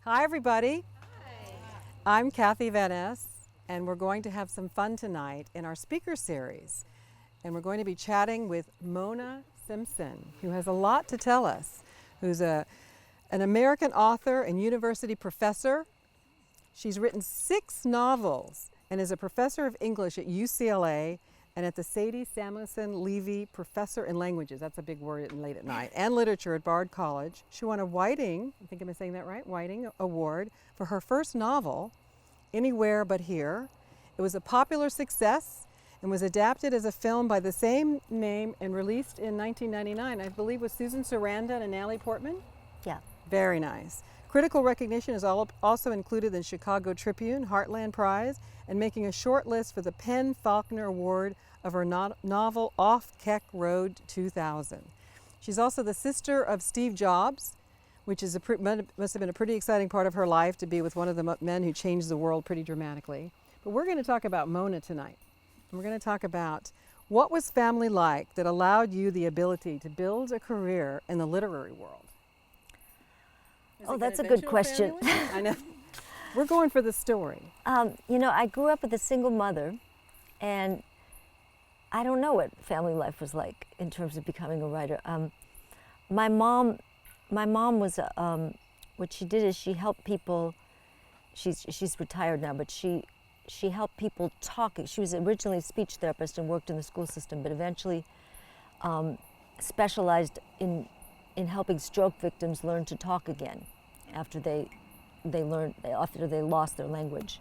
Hi, everybody. I'm Kathy Van Ness, and we're going to have some fun tonight in our speaker series. And we're going to be chatting with Mona Simpson, who has a lot to tell us, who's an American author and university professor. She's written 6 novels and is a professor of English at UCLA and at the Sadie Samuelson Levy Professor in Languages, that's a big word late at night, and Literature at Bard College. She won a Whiting, I think I'm saying that right, Whiting Award for her first novel, Anywhere But Here. It was a popular success and was adapted as a film by the same name and released in 1999, I believe with Susan Sarandon and Natalie Portman? Yeah. Very nice. Critical recognition is also included in Chicago Tribune, Heartland Prize, and making a short list for the PEN/Faulkner Award of her novel Off Keck Road 2000. She's also the sister of Steve Jobs, which is must have been a pretty exciting part of her life to be with one of the men who changed the world pretty dramatically. But we're going to talk about Mona tonight. And we're going to talk about what was family like that allowed you the ability to build a career in the literary world. Oh, that's a good question. I know. We're going for the story. You know, I grew up with a single mother, and I don't know what family life was like in terms of becoming a writer. My mom was, what she did is she helped people. She's retired now, but she helped people talk. She was originally a speech therapist and worked in the school system, but eventually specialized in helping stroke victims learn to talk again after they lost their language.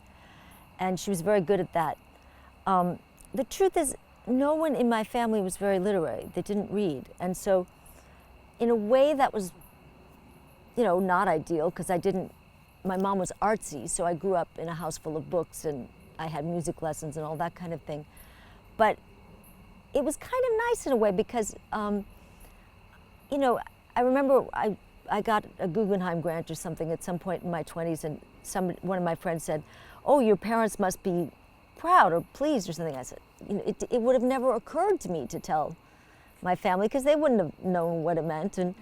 And she was very good at that. The truth is, no one in my family was very literary. They didn't read. And so in a way that was, not ideal, because my mom was artsy, so I grew up in a house full of books and I had music lessons and all that kind of thing. But it was kind of nice in a way because, I remember I got a Guggenheim grant or something at some point in my 20s, and one of my friends said, "Oh, your parents must be proud or pleased," or something. I said, it would have never occurred to me to tell my family because they wouldn't have known what it meant. And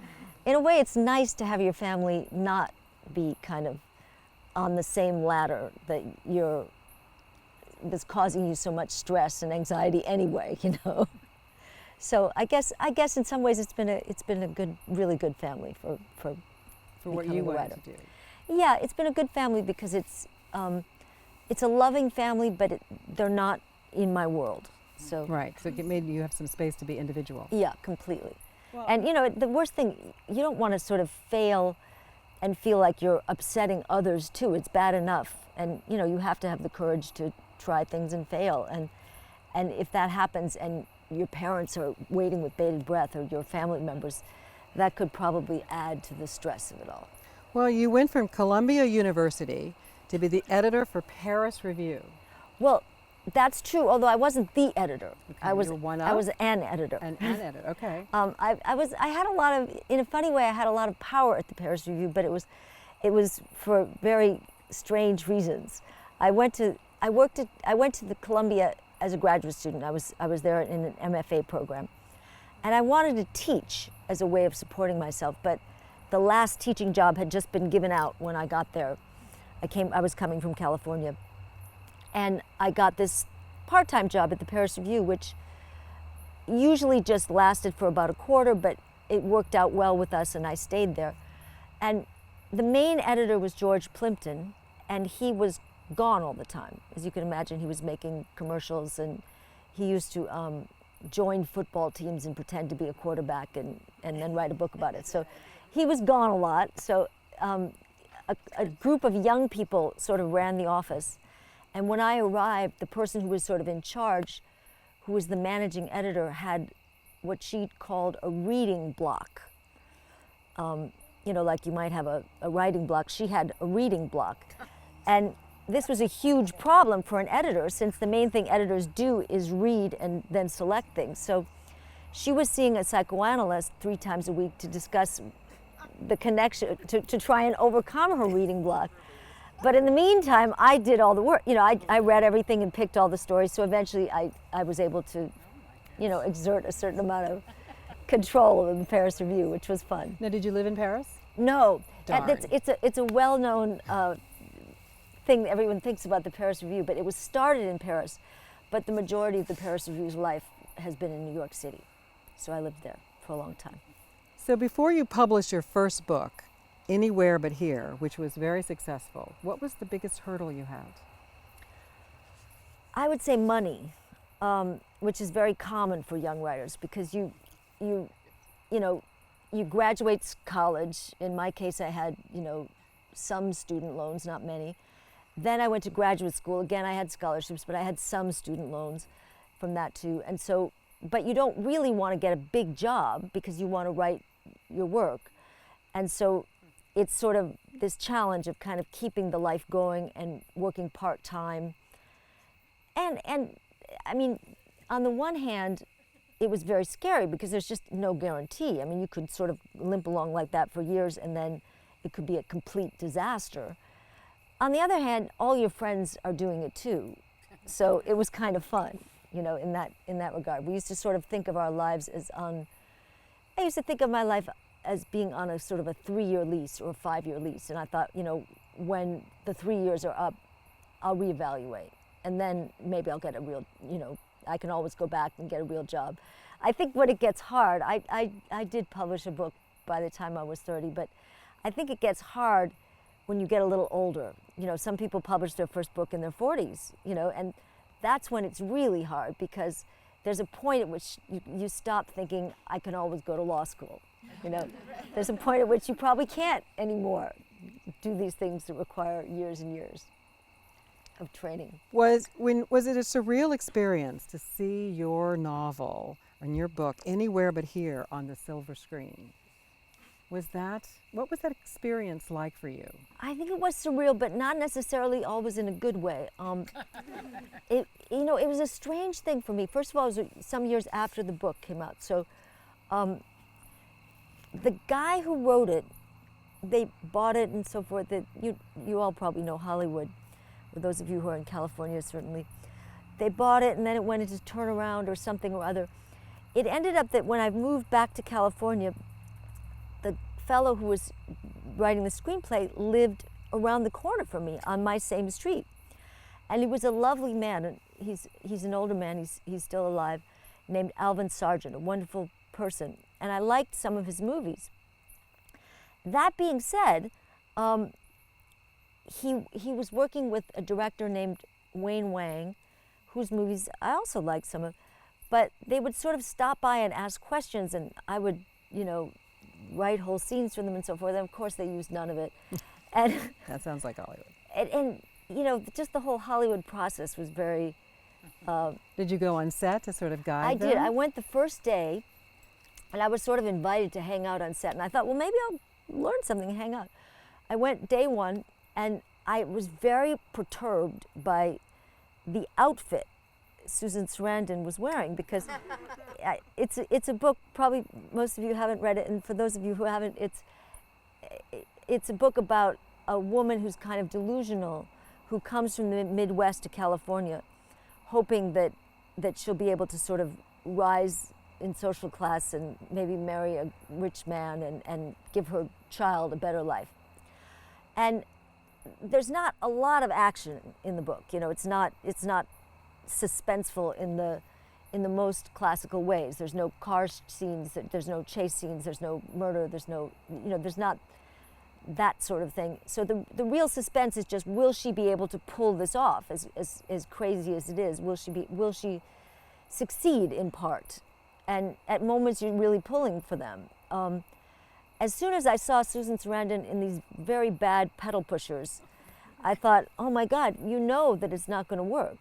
in a way, it's nice to have your family not be kind of on the same ladder that's causing you so much stress and anxiety anyway, So I guess in some ways it's been a really good family for what you wanted to do. Yeah, it's been a good family because it's a loving family, but they're not in my world. So right, so it made you have some space to be individual. Yeah, completely. Well, and the worst thing, you don't want to sort of fail and feel like you're upsetting others too. It's bad enough, and you have to have the courage to try things and fail. And if that happens and your parents are waiting with bated breath, or your family members, that could probably add to the stress of it all. Well, you went from Columbia University to be the editor for Paris Review. Well, that's true, although I wasn't the editor. Okay, I was an editor. An editor, okay. I had a lot of, in a funny way, I had a lot of power at the Paris Review, but it was for very strange reasons. I went to the Columbia as a graduate student. I was there in an M.F.A. program, and I wanted to teach as a way of supporting myself, but the last teaching job had just been given out when I got there. I was coming from California, and I got this part-time job at the Paris Review, which usually just lasted for about a quarter, but it worked out well with us, and I stayed there. And the main editor was George Plimpton, and he was gone all the time. As you can imagine, he was making commercials, and he used to join football teams and pretend to be a quarterback and then write a book about it. So he was gone a lot. So a group of young people sort of ran the office. And when I arrived, the person who was sort of in charge, who was the managing editor, had what she called a reading block. Like you might have a writing block. She had a reading block. And this was a huge problem for an editor, since the main thing editors do is read and then select things. So she was seeing a psychoanalyst 3 times a week to discuss the connection, to try and overcome her reading block. But in the meantime, I did all the work. I read everything and picked all the stories, so eventually I was able to, exert a certain amount of control in the Paris Review, which was fun. Now, did you live in Paris? No, Darn. it's a well-known thing that everyone thinks about the Paris Review, but it was started in Paris, but the majority of the Paris Review's life has been in New York City. So I lived there for a long time. So before you published your first book, Anywhere But Here, which was very successful, what was the biggest hurdle you had? I would say money, which is very common for young writers because you graduate college. In my case, I had, some student loans, not many. Then I went to graduate school. Again, I had scholarships, but I had some student loans from that too. And so, but you don't really want to get a big job because you want to write your work. And so it's sort of this challenge of kind of keeping the life going and working part-time. And I mean, on the one hand, it was very scary because there's just no guarantee. I mean, you could sort of limp along like that for years and then it could be a complete disaster. On the other hand, all your friends are doing it too. So it was kind of fun, in that regard. We used to sort of think of our lives as I used to think of my life as being on a sort of a 3-year lease or a 5-year lease. And I thought, when the 3 years are up, I'll reevaluate. And then maybe I'll get a real, I can always go back and get a real job. I think when it gets hard, I did publish a book by the time I was 30, but I think it gets hard when you get a little older. Some people publish their first book in their 40s, and that's when it's really hard because there's a point at which you stop thinking, I can always go to law school. There's a point at which you probably can't anymore do these things that require years and years of training. Was it a surreal experience to see your novel and your book, Anywhere But Here, on the silver screen? What was that experience like for you? I think it was surreal, but not necessarily always in a good way. It was a strange thing for me. First of all, it was some years after the book came out. So the guy who wrote it, they bought it and so forth. You all probably know Hollywood, or those of you who are in California certainly. They bought it and then it went into turnaround or something or other. It ended up that when I moved back to California, the fellow who was writing the screenplay lived around the corner from me on my same street. And he was a lovely man. And he's an older man, he's still alive, named Alvin Sargent, a wonderful person. And I liked some of his movies. That being said, he was working with a director named Wayne Wang, whose movies I also liked some of, but they would sort of stop by and ask questions, and I would, write whole scenes for them and so forth. And of course, they used none of it. And that sounds like Hollywood. And just the whole Hollywood process was very. Did you go on set to sort of guide them? I did. I went the first day, and I was sort of invited to hang out on set. And I thought, well, maybe I'll learn something and hang out. I went day one, and I was very perturbed by the outfit Susan Sarandon was wearing because it's a book, probably most of you haven't read it, and for those of you who haven't, it's a book about a woman who's kind of delusional, who comes from the Midwest to California, hoping that she'll be able to sort of rise in social class and maybe marry a rich man and give her child a better life. And there's not a lot of action in the book. It's not suspenseful in the most classical ways. There's no car scenes, there's no chase scenes, there's no murder, there's not that sort of thing. So the real suspense is just, will she be able to pull this off, as crazy as it is? Will she succeed in part? And at moments you're really pulling for them. As soon as I saw Susan Sarandon in these very bad pedal pushers, I thought, oh my God, that it's not going to work.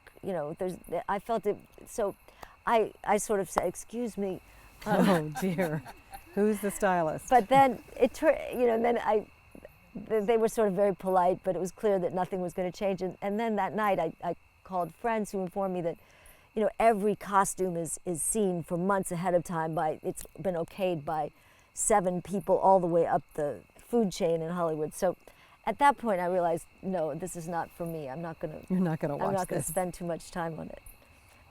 I felt it. So I sort of said, excuse me. Oh dear, who's the stylist? But then they were sort of very polite, but it was clear that nothing was going to change. And then that night I called friends who informed me that, every costume is seen for months ahead of time it's been okayed by 7 people all the way up the food chain in Hollywood. So at that point, I realized, no, this is not for me. You're not going to watch this. I'm not going to spend too much time on it.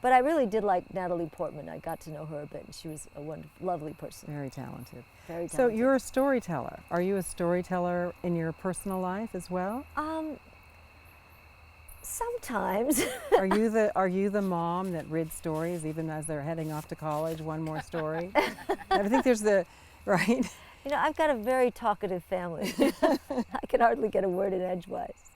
But I really did like Natalie Portman. I got to know her a bit, and she was a lovely person. Very talented. Very talented. So you're a storyteller. Are you a storyteller in your personal life as well? Sometimes. Are you the mom that reads stories even as they're heading off to college? One more story. I think there's right. You know, I've got a very talkative family. I can hardly get a word in edgewise.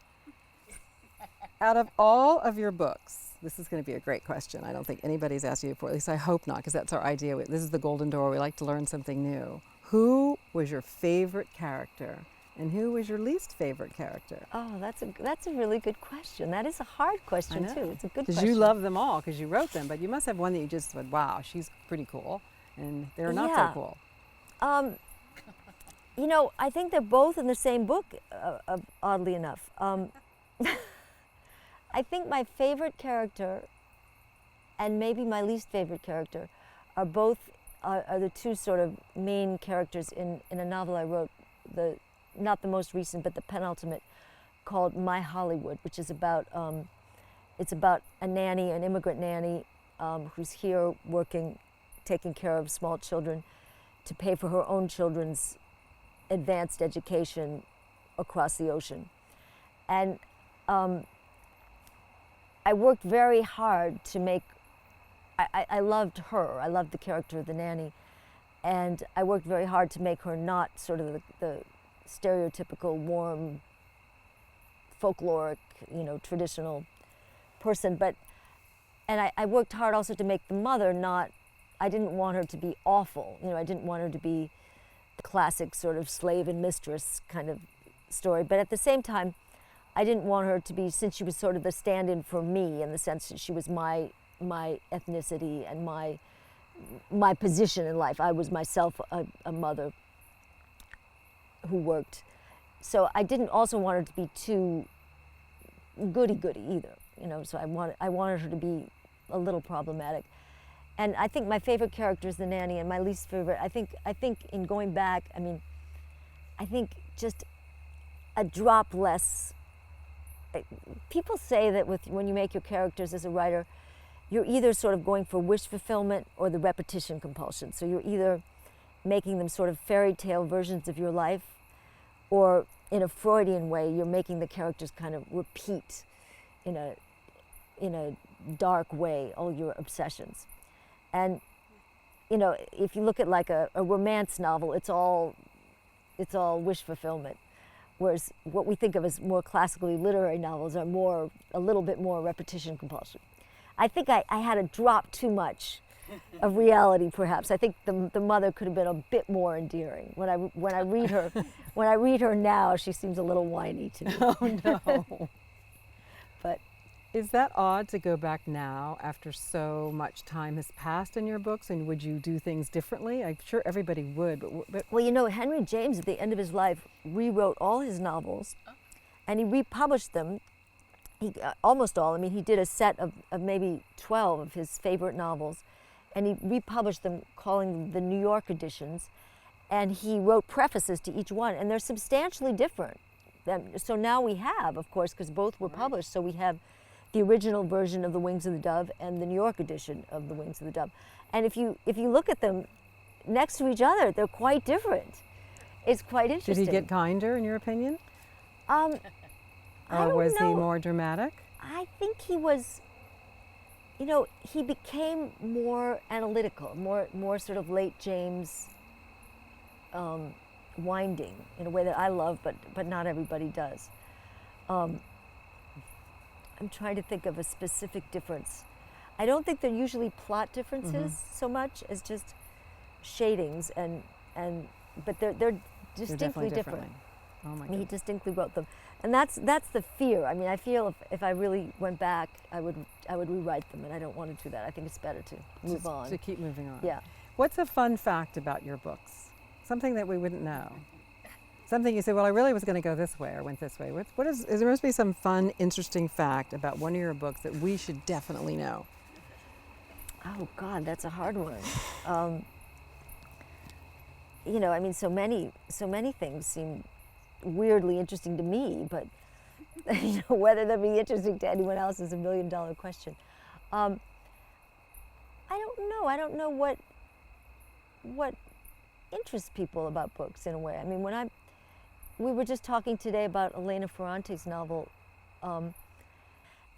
Out of all of your books, this is going to be a great question. I don't think anybody's asked you before. At least I hope not, because that's our idea. This is the Golden Door. We like to learn something new. Who was your favorite character? And who was your least favorite character? Oh, that's a really good question. That is a hard question too. It's a good question. Because you love them all, because you wrote them, but you must have one that you just said, wow, she's pretty cool, and they're not so cool. You know, I think they're both in the same book, oddly enough. I think my favorite character and maybe my least favorite character are the two sort of main characters in a novel I wrote, not the most recent, but the penultimate, called My Hollywood, which is about it's about a nanny, an immigrant nanny, who's here working, taking care of small children to pay for her own children's advanced education across the ocean. And I worked very hard to make, I loved her, I loved the character of the nanny, and I worked very hard to make her not sort of the stereotypical warm, folkloric, you know, traditional person, and I worked hard also to make the mother not, I didn't want her to be awful, you know, I didn't want her to be the classic sort of slave and mistress kind of story, but at the same time, I didn't want her to be, since she was sort of the stand-in for me in the sense that she was my ethnicity and my position in life. I was myself a mother who worked. So I didn't also want her to be too goody-goody either, you know, so I wanted her to be a little problematic. And I think my favorite character is the nanny, and my least favorite, I think in going back, I mean, I think just a drop less. People say that when you make your characters as a writer, you're either sort of going for wish fulfillment or the repetition compulsion. So you're either making them sort of fairy tale versions of your life, or in a Freudian way, you're making the characters kind of repeat in a dark way all your obsessions. And you know, if you look at like a romance novel, it's all wish fulfillment. Whereas what we think of as more classically literary novels are a little bit more repetition compulsion. I think I had a drop too much of reality, perhaps. I think the mother could have been a bit more endearing. When I read her now, she seems a little whiny to me. Oh no. But is that odd to go back now after so much time has passed in your books? And would you do things differently? I'm sure everybody would, but well, you know, Henry James at the end of his life rewrote all his novels, and he republished them. Almost all. I mean, he did a set of maybe 12 of his favorite novels, and he republished them, calling them the New York editions, and he wrote prefaces to each one, and they're substantially different. So now we have, of course, because both were published, so we have the original version of The Wings of the Dove and the New York edition of The Wings of the Dove. And if you look at them next to each other, they're quite different. It's quite interesting. Did he get kinder, in your opinion? Or was he more dramatic? I think he was, you know, he became more analytical, more sort of late James winding in a way that I love, but not everybody does. I'm trying to think of a specific difference. I don't think they're usually plot differences so much as just shadings, but they're distinctly different. Oh my I mean, he goodness. distinctly wrote them, and that's the fear. I mean, I feel if I really went back, I would rewrite them, and I don't want to do that. I think it's better to move on. To keep moving on. Yeah. What's a fun fact about your books? Something that we wouldn't know. Something you say, well, I really was going to go this way or went this way. What is there must be some fun, interesting fact about one of your books that we should definitely know. Oh God, that's a hard one. You know, I mean, so many things seem weirdly interesting to me, but you know, whether they'll be interesting to anyone else is $1 million question. I don't know. I don't know what interests people about books in a way. I mean, we were just talking today about Elena Ferrante's novel,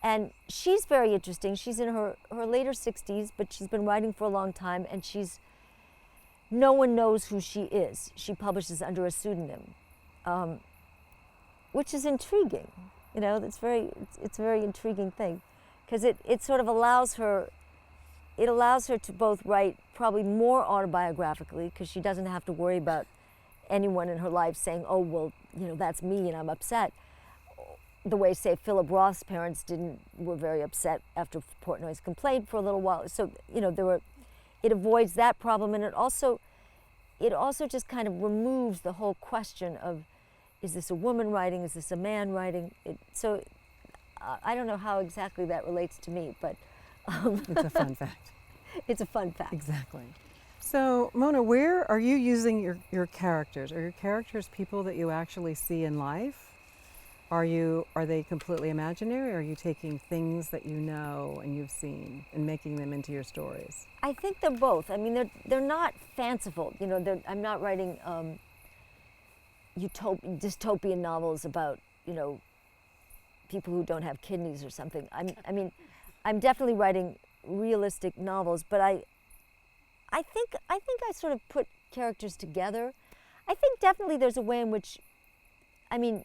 and she's very interesting. She's in her later 60s, but she's been writing for a long time, and no one knows who she is. She publishes under a pseudonym, which is intriguing. You know, it's a very intriguing thing, because it sort of allows her to both write probably more autobiographically, because she doesn't have to worry about anyone in her life saying, oh, well, you know, that's me and I'm upset. The way, say, Philip Roth's parents were very upset after Portnoy's complaint for a little while. So, you know, it avoids that problem, and it also just kind of removes the whole question of, is this a woman writing? Is this a man writing? So I don't know how exactly that relates to me, but it's a fun fact. It's a fun fact. Exactly. So, Mona, where are you using your characters? Are your characters people that you actually see in life? Are they completely imaginary, or are you taking things that you know and you've seen and making them into your stories? I think they're both. I mean, they're not fanciful. You know, I'm not writing dystopian novels about, you know, people who don't have kidneys or something. I mean, I'm definitely writing realistic novels, but I think I sort of put characters together. I think definitely there's a way in which, I mean,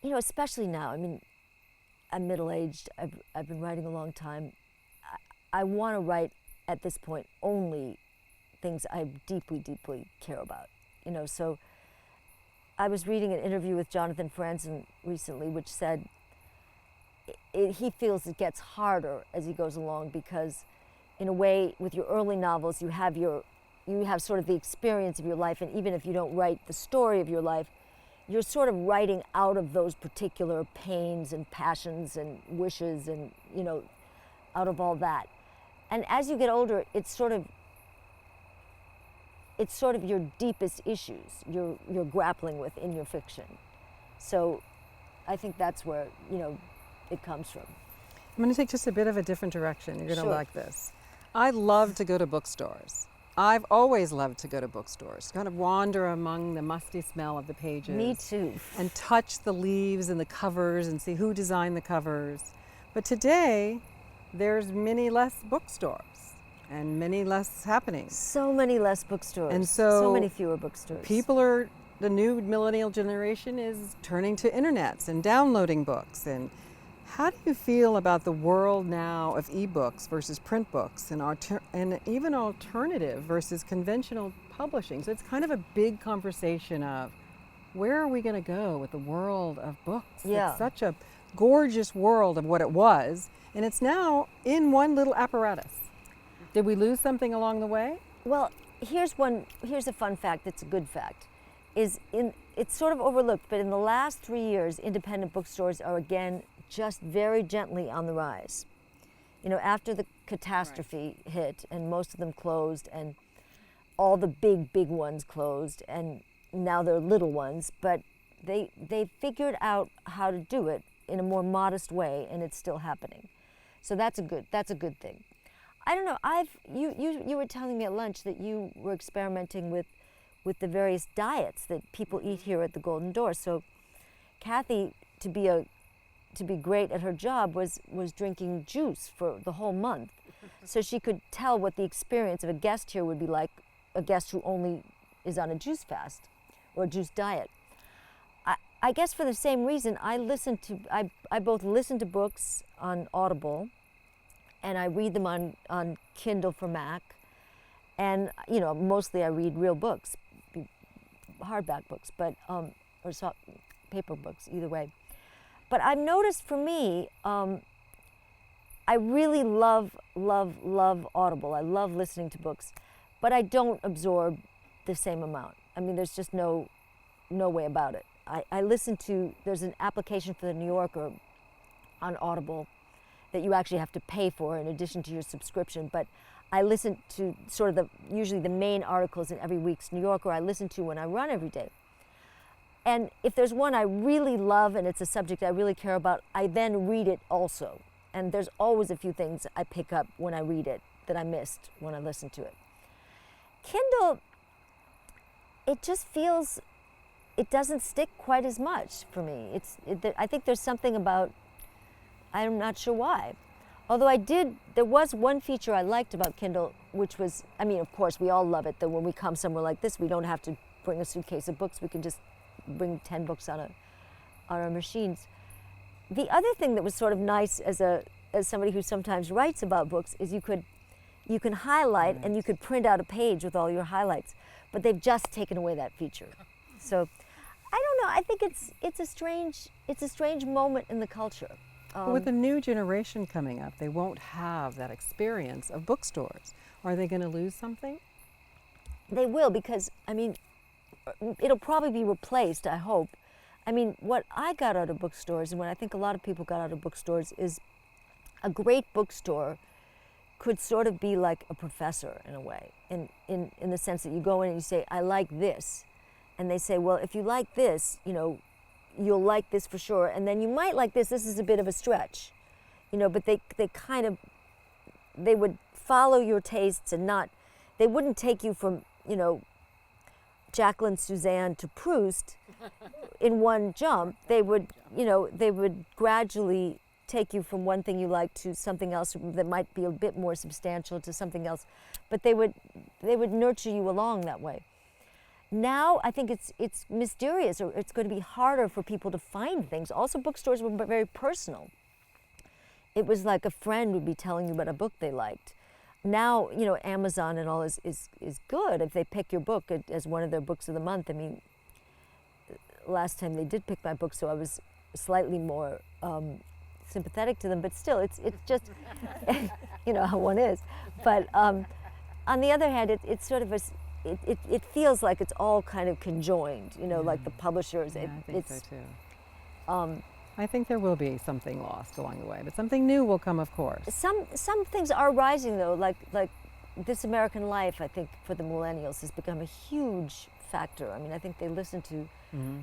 you know, especially now, I mean, I'm middle-aged, I've been writing a long time. I want to write, at this point, only things I deeply, deeply care about. You know, so I was reading an interview with Jonathan Franzen recently, which said he feels it gets harder as he goes along, because in a way, with your early novels, you have sort of the experience of your life, and even if you don't write the story of your life, you're sort of writing out of those particular pains and passions and wishes, and, you know, out of all that. And as you get older, it's sort of your deepest issues you're grappling with in your fiction. So I think that's where, you know, it comes from. I'm going to take just a bit of a different direction. You're going to Sure. like this. I love to go to bookstores. I've always loved to go to bookstores, kind of wander among the musty smell of the pages. Me too. And touch the leaves and the covers and see who designed the covers. But today, there's many less bookstores and many less happenings. So many less bookstores. And so many fewer bookstores. The new millennial generation is turning to internets and downloading books. And how do you feel about the world now of ebooks versus print books, and even alternative versus conventional publishing? So it's kind of a big conversation of, where are we going to go with the world of books? Yeah. It's such a gorgeous world of what it was, and it's now in one little apparatus. Did we lose something along the way? Well, here's a fun fact that's a good fact. It's sort of overlooked, but in the last 3 years, independent bookstores are again just very gently on the rise. You know, after the catastrophe hit and most of them closed, and all the big ones closed, and now they're little ones, but they figured out how to do it in a more modest way, and it's still happening. So that's a good thing. I don't know, you were telling me at lunch that you were experimenting with the various diets that people eat here at the Golden Door. So Kathy, to be great at her job, was drinking juice for the whole month, so she could tell what the experience of a guest here would be like, a guest who only is on a juice fast or a juice diet. I guess for the same reason, I both listen to books on Audible, and I read them on Kindle for Mac, and, you know, mostly I read real books, hardback books, but or paper books, either way. But I've noticed, for me, I really love Audible. I love listening to books, but I don't absorb the same amount. I mean, there's just no way about it. I listen to, there's an application for the New Yorker on Audible that you actually have to pay for in addition to your subscription, but I listen to sort of usually the main articles in every week's New Yorker I listen to when I run every day. And if there's one I really love and it's a subject I really care about, I then read it also. and there's always a few things I pick up when I read it that I missed when I listened to it. Kindle, it just feels, it doesn't stick quite as much for me. I think there's something about, I'm not sure why. Although there was one feature I liked about Kindle, which was, I mean, of course, we all love it, that when we come somewhere like this, we don't have to bring a suitcase of books. We can just bring 10 books on our machines. The other thing that was sort of nice as somebody who sometimes writes about books is you can highlight and you could print out a page with all your highlights, but they've just taken away that feature. So I don't know. I think it's a strange moment in the culture. With the new generation coming up, they won't have that experience of bookstores. Are they going to lose something? They will, because, I mean, it'll probably be replaced, I hope. I mean, what I got out of bookstores, and what I think a lot of people got out of bookstores, is a great bookstore could sort of be like a professor in a way, in the sense that you go in and you say, I like this. And they say, well, if you like this, you know, you'll like this for sure. And then you might like this. This is a bit of a stretch, you know, but they would follow your tastes and they wouldn't take you from, you know, Jacqueline Suzanne to Proust in one jump. They would gradually take you from one thing you like to something else that might be a bit more substantial to something else, but they would nurture you along that way. Now I think it's mysterious, or it's going to be harder for people to find things. Also, bookstores were very personal. It was like a friend would be telling you about a book they liked. Now, you know, Amazon and all is good if they pick your book as one of their books of the month. I mean, last time they did pick my book, so I was slightly more sympathetic to them, but still, it's just, you know how one is. But on the other hand, it's sort of it feels like it's all kind of conjoined, you know, like the publishers. Yeah, I think so too. I think there will be something lost along the way, but something new will come, of course. Some things are rising though, like This American Life, I think, for the millennials has become a huge factor. I mean, I think they listen to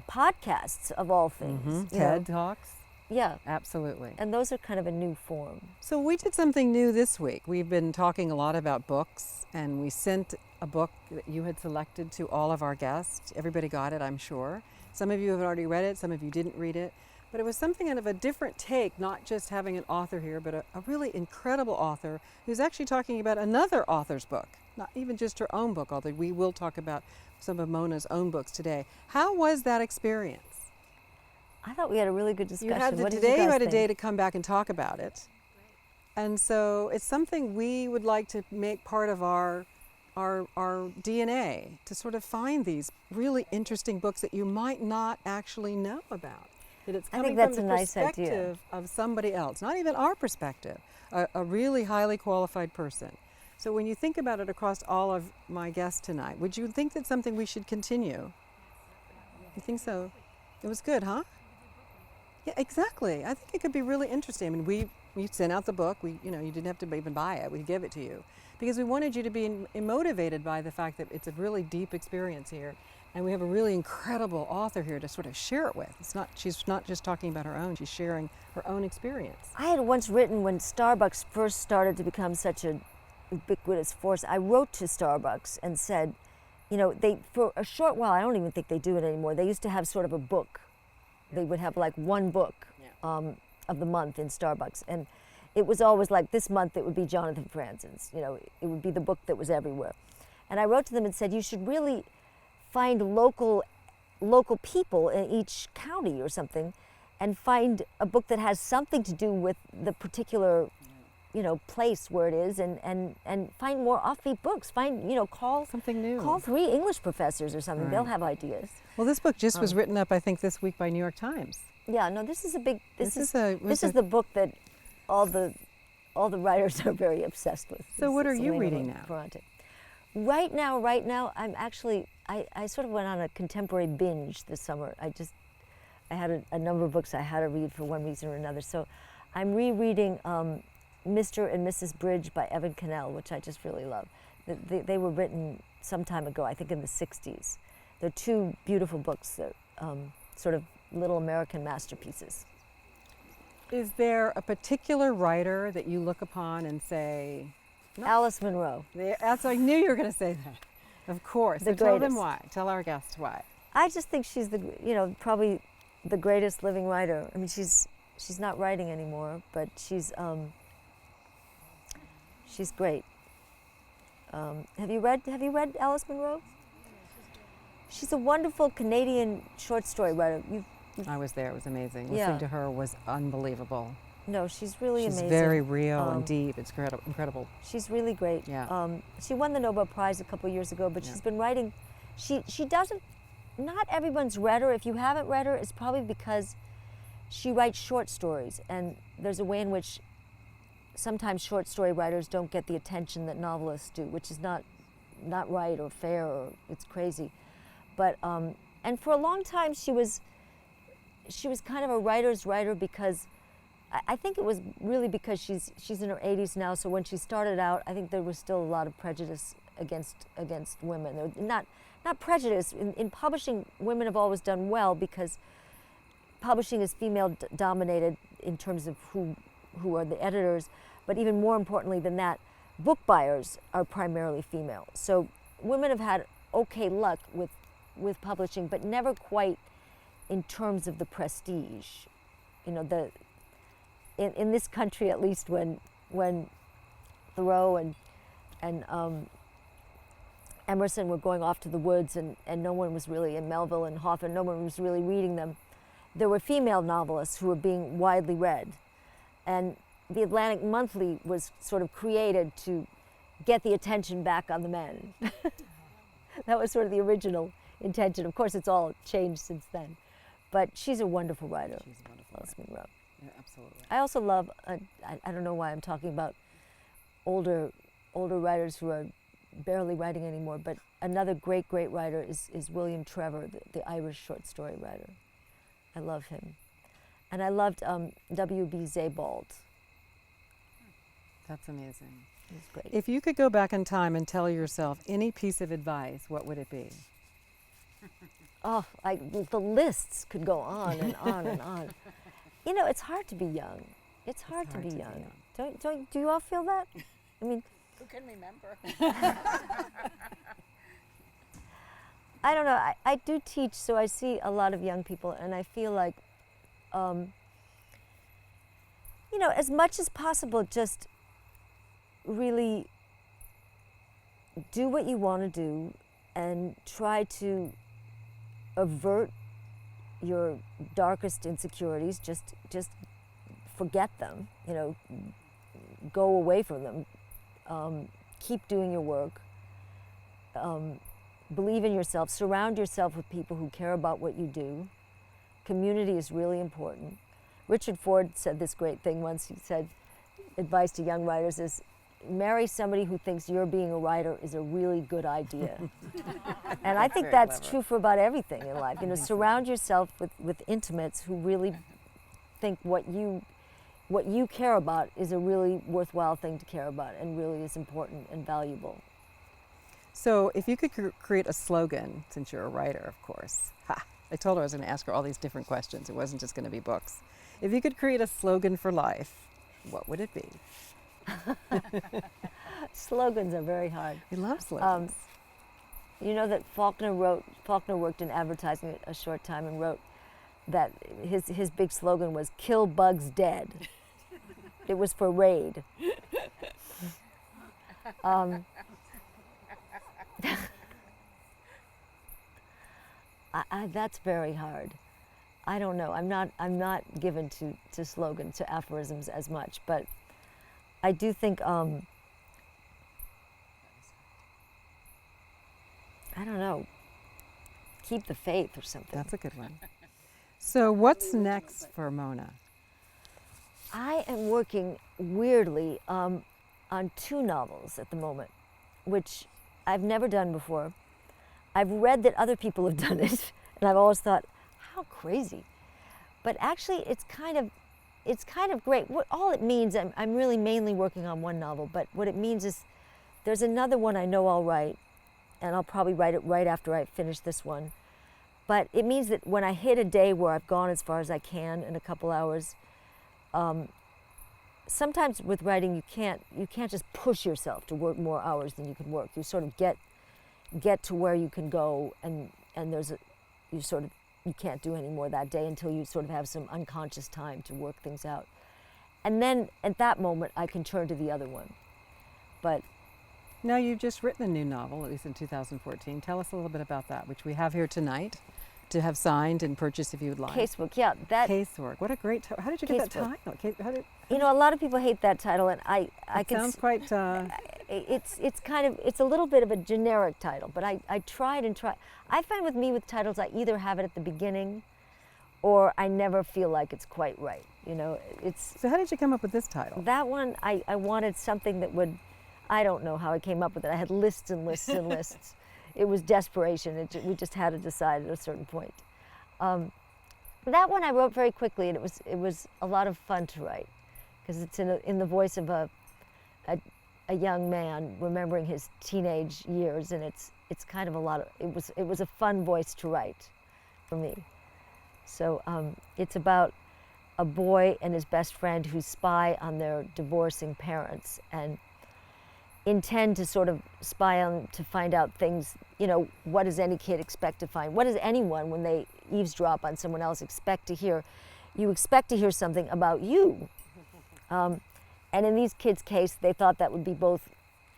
podcasts of all things. TED Talks. Yeah. Absolutely. And those are kind of a new form. So we did something new this week. We've been talking a lot about books, and we sent a book that you had selected to all of our guests. Everybody got it, I'm sure. Some of you have already read it, some of you didn't read it. But it was something kind of a different take, not just having an author here, but a really incredible author who's actually talking about another author's book, not even just her own book, although we will talk about some of Mona's own books today. How was that experience? I thought we had a really good discussion. You had a day to come back and talk about it. And so it's something we would like to make part of our DNA, to sort of find these really interesting books that you might not actually know about. That it's coming from the perspective of somebody else, not even our perspective, a really highly qualified person. So when you think about it across all of my guests tonight, would you think that's something we should continue? You think so? It was good, huh? Yeah, exactly. I think it could be really interesting. I mean, we sent out the book. You didn't have to even buy it. We gave it to you because we wanted you to be motivated by the fact that it's a really deep experience here, and we have a really incredible author here to sort of share it with. She's not just talking about her own. She's sharing her own experience. I had once written, when Starbucks first started to become such a ubiquitous force, I wrote to Starbucks and said, you know, for a short while, I don't even think they do it anymore. They used to have sort of a book. They would have like one book of the month in Starbucks. And it was always like this month it would be Jonathan Franzen's. You know, it would be the book that was everywhere. And I wrote to them and said, you should really find local people in each county or something and find a book that has something to do with the particular, you know, place where it is, and find more offbeat books. Call something new. Call 3 English professors or something. Right. They'll have ideas. Well, this book just was written up, I think, this week by New York Times. Yeah, no, this is a big. This is the book that all the writers are very obsessed with. So, what are you reading now? Ferrante. Right now, I'm actually. I sort of went on a contemporary binge this summer. I had a number of books I had to read for one reason or another. So, I'm rereading Mr. and Mrs. Bridge by Evan Cannell, which I just really love. They were written some time ago, I think in the 60s. They're 2 beautiful books that sort of little American masterpieces. Is there a particular writer that you look upon and say, no, Alice Munro. that's, I knew you were going to say that. Of course. The So tell them greatest. why. Tell our guests why. I just think she's probably the greatest living writer. I mean, she's not writing anymore, but she's great. Have you read Alice Munro? She's a wonderful Canadian short story writer. I was there. It was amazing. Yeah. Listening to her was unbelievable. No, she's really She's amazing. very real and deep. It's incredible. She's really great. Yeah. She won the Nobel Prize a couple years ago, but Yeah. she's been writing. She doesn't. Not everyone's read her. If you haven't read her, it's probably because she writes short stories, and there's a way in which sometimes short story writers don't get the attention that novelists do, which is not right or fair, or it's crazy. But and for a long time she was kind of a writer's writer, because I think it was really because she's in her 80s now. So when she started out, I think there was still a lot of prejudice against women. There, not prejudice in publishing. Women have always done well because publishing is female dominated in terms of who are the editors. But even more importantly than that, book buyers are primarily female. So women have had okay luck with publishing, but never quite in terms of the prestige. You know, in this country, at least, when Thoreau and Emerson were going off to the woods, and no one was really, in Melville and Hawthorne, no one was really reading them, there were female novelists who were being widely read. And the Atlantic Monthly was sort of created to get the attention back on the men. That was sort of the original intention. Of course, it's all changed since then. But she's a wonderful writer. She's a wonderful Alice writer. Munro. Yeah, absolutely. I also love, I don't know why I'm talking about older writers who are barely writing anymore, but another great writer is William Trevor, the Irish short story writer. I love him. And I loved W.B. Sebald. That's amazing. He's great. If you could go back in time and tell yourself any piece of advice, what would it be? Oh, the lists could go on and on and on. You know, it's hard to be young. It's hard to be young. Do you all feel that? I mean, who can remember? I don't know. I do teach, so I see a lot of young people, and I feel like, you know, as much as possible, just really do what you want to do and try to avert your darkest insecurities. Just forget them, you know, go away from them. Keep doing your work. Believe in yourself. Surround yourself with people who care about what you do. Community is really important. Richard Ford said this great thing once. He said, advice to young writers is, marry somebody who thinks you're being a writer is a really good idea. And I think Very that's clever. true for about everything in life. You know, surround yourself with intimates who really think what you care about is a really worthwhile thing to care about and really is important and valuable. So if you could create a slogan, since you're a writer, of course. I told her I was going to ask her all these different questions. It wasn't just going to be books. If you could create a slogan for life, what would it be? Slogans are very hard. We love slogans. You know that Faulkner worked in advertising a short time and wrote that his big slogan was "Kill bugs dead." It was for Raid. That's very hard. I don't know. I'm not given to slogans, to aphorisms as much, but I do think I don't know. Keep the faith or something. That's a good one. So what's next for Mona? I am working weirdly on 2 novels at the moment, which I've never done before. I've read that other people have done it, and I've always thought, how crazy. But actually, it's kind of great. All it means, I'm really mainly working on 1 novel, but what it means is there's another one I know I'll write, and I'll probably write it right after I finish this one. But it means that when I hit a day where I've gone as far as I can in a couple hours, sometimes with writing you can't just push yourself to work more hours than you can work. You sort of get to where you can go, and you can't do any more that day until you sort of have some unconscious time to work things out. And then at that moment I can turn to the other one. But now you've just written a new novel, at least in 2014. Tell us a little bit about that, which we have here tonight to have signed and purchased if you would like. Casework, yeah. Casework. What a great title. How did you get that title? You know, a lot of people hate that title, and I can. Sounds quite. It's a little bit of a generic title, but I tried and tried. I find with me with titles, I either have it at the beginning, or I never feel like it's quite right. You know, it's. So how did you come up with this title? That one, I wanted something that would. I don't know how I came up with it. I had lists and lists and lists. It was desperation. We just had to decide at a certain point. That one I wrote very quickly, and it was a lot of fun to write, because it's in the voice of a young man remembering his teenage years, and it's kind of a lot of it was a fun voice to write for me. So it's about a boy and his best friend who spy on their divorcing parents and intend to sort of spy on to find out things. You know, what does any kid expect to find? What does anyone, when they eavesdrop on someone else, expect to hear? You expect to hear something about you. And in these kids' case, they thought that would be both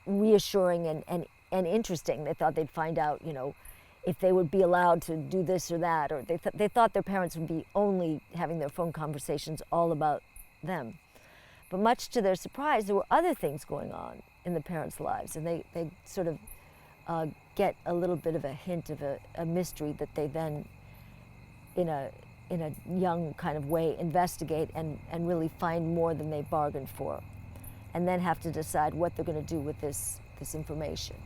reassuring and interesting. They thought they'd find out, you know, if they would be allowed to do this or that, or they thought their parents would be only having their phone conversations all about them. But much to their surprise, there were other things going on in the parents' lives, and they sort of get a little bit of a hint of a mystery that they then, in a young kind of way, investigate and really find more than they bargained for, and then have to decide what they're going to do with this information.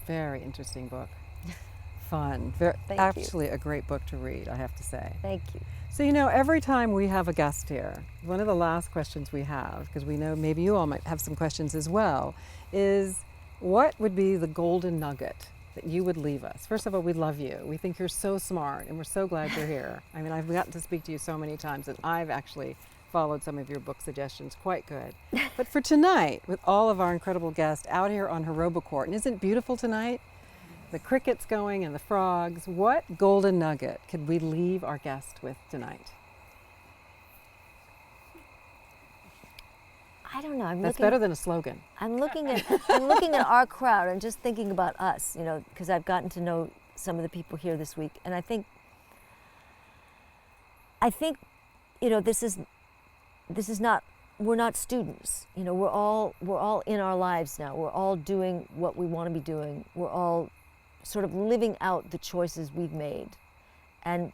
Very interesting book. Fun. Actually, a great book to read, I have to say. Thank you. So, you know, every time we have a guest here, one of the last questions we have, because we know maybe you all might have some questions as well, is what would be the golden nugget that you would leave us? First of all, we love you. We think you're so smart, and we're so glad you're here. I mean, I've gotten to speak to you so many times, and I've actually followed some of your book suggestions. Quite good. But for tonight, with all of our incredible guests out here on Heroba Court, and isn't it beautiful tonight? The crickets going and the frogs. What golden nugget could we leave our guest with tonight? I don't know. That's better than a slogan. I'm looking at our crowd and just thinking about us, you know, because I've gotten to know some of the people here this week, and I think, you know, this is not. We're not students. You know, we're all in our lives now. We're all doing what we want to be doing. We're all sort of living out the choices we've made, and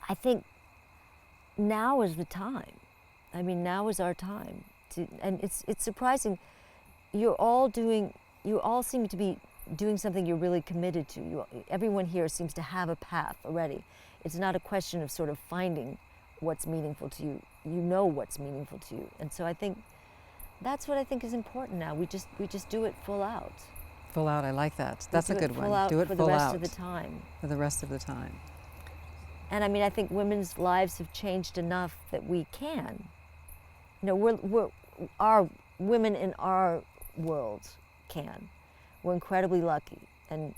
I think now is the time. I mean, now is our time. And it's surprising. You all seem to be doing something you're really committed to. Everyone here seems to have a path already. It's not a question of sort of finding what's meaningful to you. You know what's meaningful to you, and so I think that's what I think is important now. We just do it full out. Full out, I like that. That's a good one. Do it for full the rest out of the time. For the rest of the time. And I mean, I think women's lives have changed enough that we can. You know, our women in our world can. We're incredibly lucky, and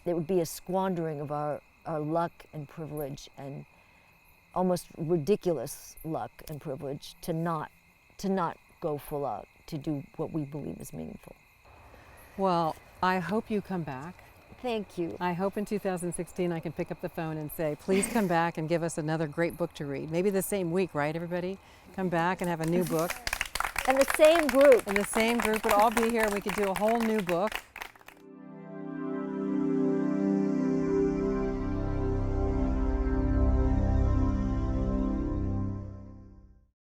it would be a squandering of our luck and privilege, and almost ridiculous luck and privilege to not go full out, to do what we believe is meaningful. Well, I hope you come back. Thank you. I hope in 2016 I can pick up the phone and say, please come back and give us another great book to read. Maybe the same week, right, everybody? Come back and have a new book. And the same group. And the same group would all be here, and we could do a whole new book.